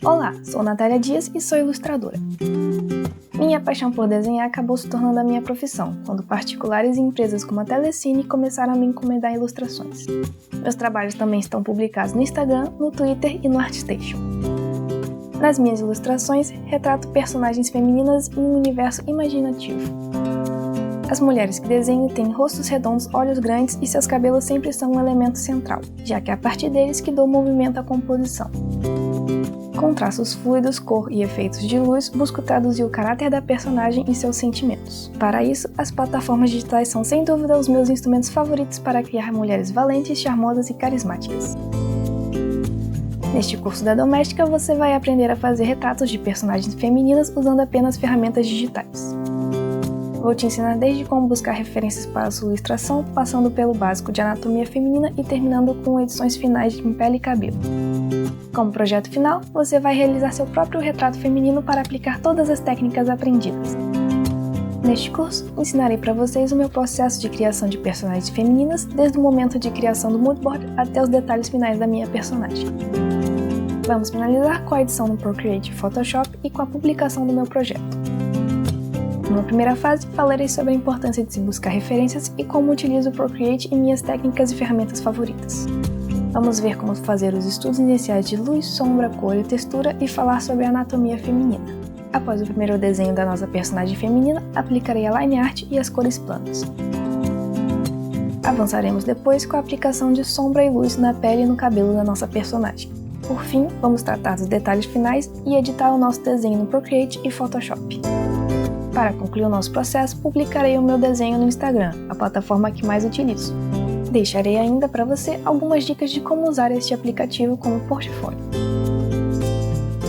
Olá, sou Natália Dias e sou ilustradora. Minha paixão por desenhar acabou se tornando a minha profissão, quando particulares e empresas como a Telecine começaram a me encomendar ilustrações. Meus trabalhos também estão publicados no Instagram, no Twitter e no ArtStation. Nas minhas ilustrações, retrato personagens femininas em um universo imaginativo. As mulheres que desenho têm rostos redondos, olhos grandes e seus cabelos sempre são um elemento central, já que é a partir deles que dou movimento à composição. Com traços fluidos, cor e efeitos de luz, busco traduzir o caráter da personagem e seus sentimentos. Para isso, as plataformas digitais são sem dúvida os meus instrumentos favoritos para criar mulheres valentes, charmosas e carismáticas. Neste curso da Doméstica, você vai aprender a fazer retratos de personagens femininas usando apenas ferramentas digitais. Vou te ensinar desde como buscar referências para sua ilustração, passando pelo básico de anatomia feminina e terminando com edições finais de pele e cabelo. Como projeto final, você vai realizar seu próprio retrato feminino para aplicar todas as técnicas aprendidas. Neste curso, ensinarei para vocês o meu processo de criação de personagens femininas, desde o momento de criação do moodboard até os detalhes finais da minha personagem. Vamos finalizar com a edição no Procreate e Photoshop e com a publicação do meu projeto. Numa primeira fase, falarei sobre a importância de se buscar referências e como utilizo o Procreate em minhas técnicas e ferramentas favoritas. Vamos ver como fazer os estudos iniciais de luz, sombra, cor e textura e falar sobre a anatomia feminina. Após o primeiro desenho da nossa personagem feminina, aplicarei a line art e as cores planas. Avançaremos depois com a aplicação de sombra e luz na pele e no cabelo da nossa personagem. Por fim, vamos tratar dos detalhes finais e editar o nosso desenho no Procreate e Photoshop. Para concluir o nosso processo, publicarei o meu desenho no Instagram, a plataforma que mais utilizo. Deixarei ainda para você algumas dicas de como usar este aplicativo como portfólio.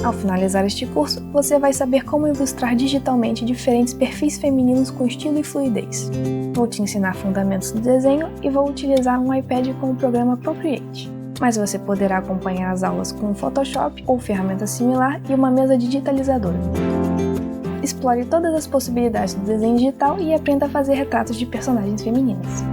Ao finalizar este curso, você vai saber como ilustrar digitalmente diferentes perfis femininos com estilo e fluidez. Vou te ensinar fundamentos do desenho e vou utilizar um iPad com o programa Procreate. Mas você poderá acompanhar as aulas com o Photoshop ou ferramenta similar e uma mesa digitalizadora. Explore todas as possibilidades do desenho digital e aprenda a fazer retratos de personagens femininas.